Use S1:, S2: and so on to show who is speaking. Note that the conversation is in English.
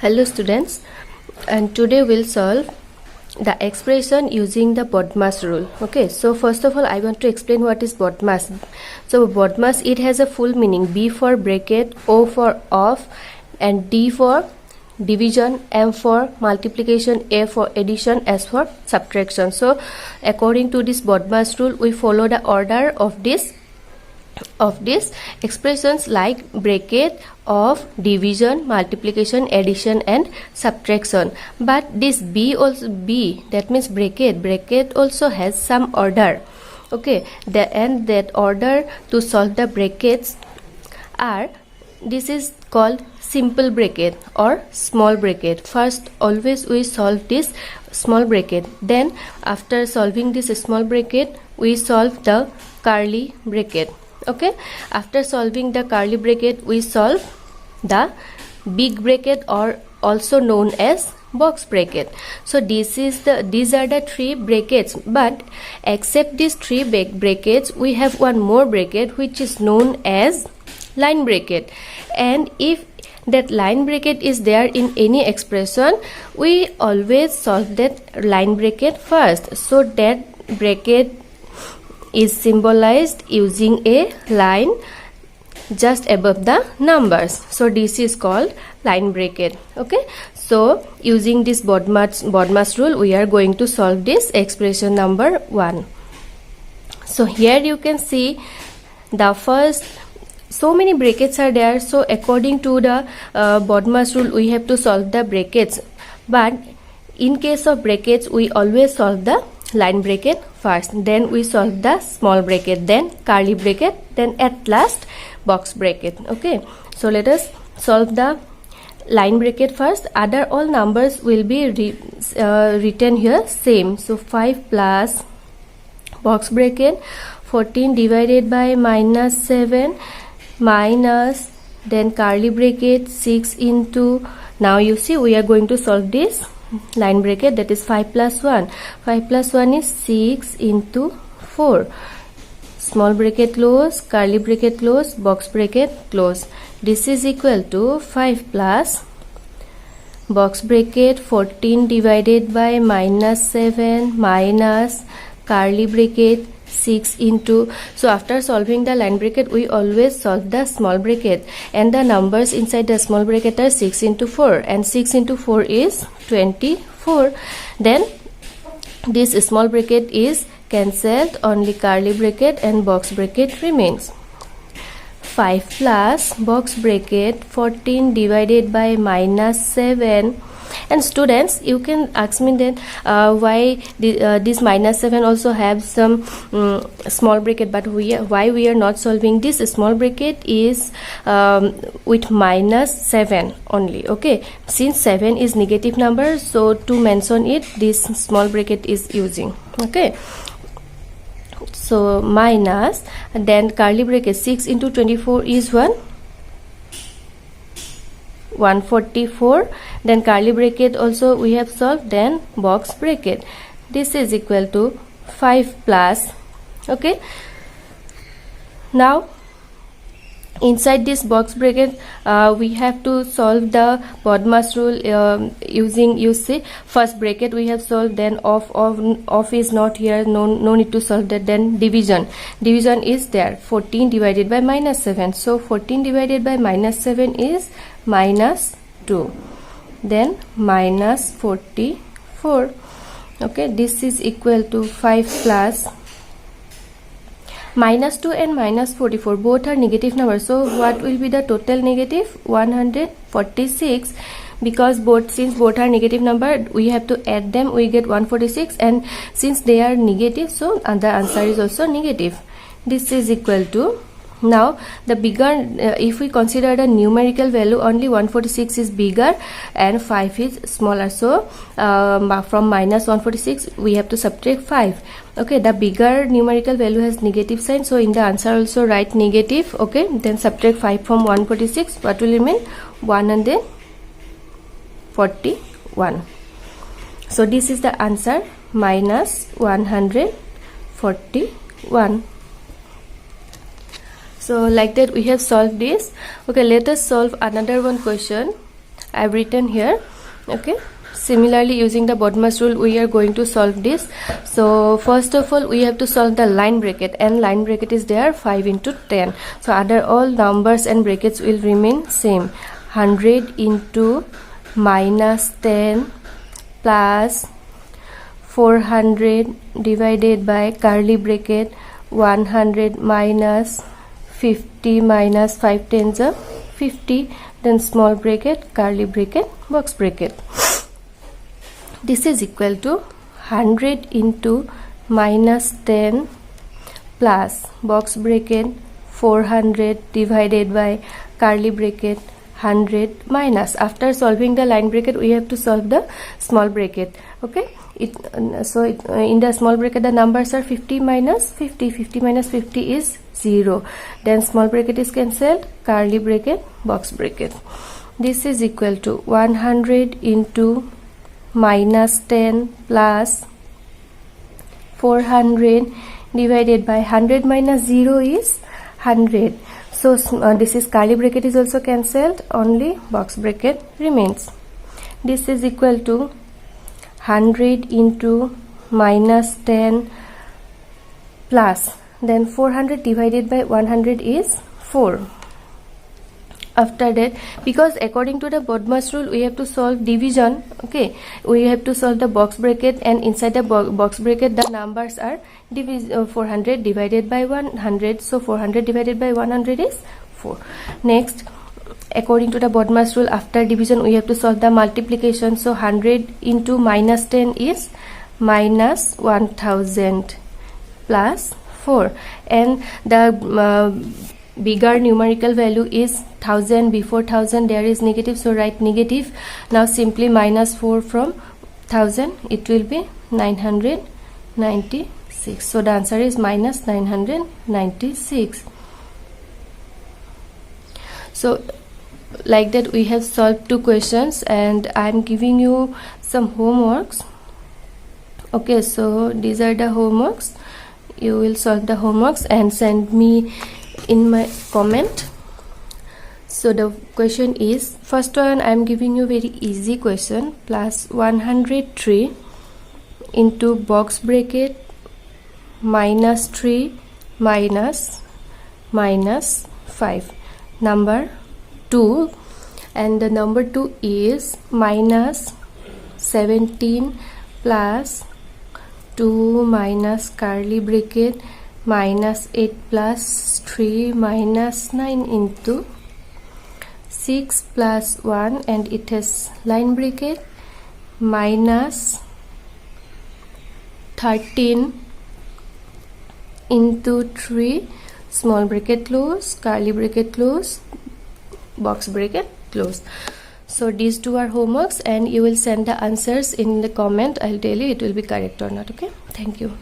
S1: Hello students, and today we'll solve the expression using the BODMAS rule. Okay, so first of all I want to explain what is BODMAS. So BODMAS, it has a full meaning: B for bracket, O for off, and D for division, M for multiplication, A for addition, S for subtraction. So according to this BODMAS rule, we follow the order of this expressions like bracket, of, division, multiplication, addition and subtraction. But this B, that means bracket also has some order. Okay, and that order to solve the brackets are, this is called simple bracket or small bracket. First always we solve this small bracket, then after solving this small bracket we solve the curly bracket. Okay, after solving the curly bracket we solve the big bracket, or also known as box bracket. So these are the three brackets, but except these three brackets we have one more bracket which is known as line bracket. And if that line bracket is there in any expression, we always solve that line bracket first. So that bracket is symbolized using a line just above the numbers. So this is called line bracket. Okay, so using this BODMAS rule we are going to solve this expression number 1. So here you can see the first, so many brackets are there. So according to the BODMAS rule we have to solve the brackets, but in case of brackets we always solve the line bracket first, then we solve the small bracket, then curly bracket, then at last box bracket. Okay, so let us solve the line bracket first. Other all numbers will be written here same. So 5 plus box bracket 14 divided by minus 7 minus, then curly bracket 6 into, now you see we are going to solve this line bracket, that is 5 plus 1. 5 plus 1 is 6 into 4. Small bracket close, curly bracket close, box bracket close. This is equal to 5 plus box bracket 14 divided by minus 7 minus curly bracket 6 into, so after solving the line bracket we always solve the small bracket, and the numbers inside the small bracket are 6 into 4, and 6 into 4 is 24. Then this small bracket is cancelled, only curly bracket and box bracket remains. 5 plus box bracket 14 divided by minus 7. And students, you can ask me then why this minus 7 also have some small bracket, but why we are not solving this small bracket is with minus 7 only. Okay, since 7 is negative number, so to mention it this small bracket is using. Okay, so minus, and then curly bracket 6 into 24 is 144, then curly bracket also we have solved, then box bracket. This is equal to 5 plus. Okay, now inside this box bracket we have to solve the BODMAS rule using, you see, first bracket we have solved, then off is not here, no need to solve that. Then division is there, 14 divided by minus 7, so 14 divided by minus 7 is minus 2, then minus 44. Okay, this is equal to 5 plus minus 2 and minus 44 both are negative numbers, so what will be the total? Negative 146, because since both are negative number we have to add them, we get 146, and since they are negative, so the answer is also negative. This is equal to, now the bigger, if we consider the numerical value, only 146 is bigger and 5 is smaller, so from minus 146 we have to subtract 5. Okay, the bigger numerical value has negative sign, so in the answer also write negative. Okay, then subtract 5 from 146, what will remain? 141. So this is the answer, minus 141. So like that we have solved this. Okay, let us solve another one question. I've written here. Okay, similarly using the BODMAS rule we are going to solve this. So first of all we have to solve the line bracket, and line bracket is there 5 into 10. So other all numbers and brackets will remain same. 100 into minus 10 plus 400 divided by curly bracket 100 minus 50 minus 5 tens are 50, then small bracket, curly bracket, box bracket. This is equal to 100 into minus 10 plus box bracket 400 divided by curly bracket 100 minus. After solving the line bracket we have to solve the small bracket. Okay, in the small bracket the numbers are 50 minus 50. 50 minus 50 is 0. Then small bracket is cancelled, curly bracket, box bracket. This is equal to 100 into minus 10 plus 400 divided by 100 minus 0 is 100. So this is curly bracket is also cancelled, only box bracket remains. This is equal to 100 into minus 10 plus, then 400 divided by 100 is 4. After that, because according to the BODMAS rule we have to solve division, okay, we have to solve the box bracket, and inside the box bracket the numbers are 400 divided by 100. So 400 divided by 100 is 4. Next, according to the BODMAS rule, after division we have to solve the multiplication. So 100 into minus 10 is minus 1000 plus 4, and the bigger numerical value is 1000. Before 1000 there is negative, so write negative. Now simply minus 4 from 1000, it will be 996. So the answer is minus 996. So like that we have solved 2 questions, and I am giving you some homeworks. Okay, so these are the homeworks. You will solve the homeworks and send me in my comment. So the question is, first one I am giving you very easy question. Plus 103 into box bracket minus 3 minus 5, number 2, and the number 2 is minus 17 plus 2 minus curly bracket minus 8 plus 3 minus 9 into 6 plus 1, and it has line bracket minus 13 into 3, small bracket close, curly bracket close, box bracket close. So these 2 are homeworks, and you will send the answers in the comment. I'll tell you it will be correct or not. Okay, thank you.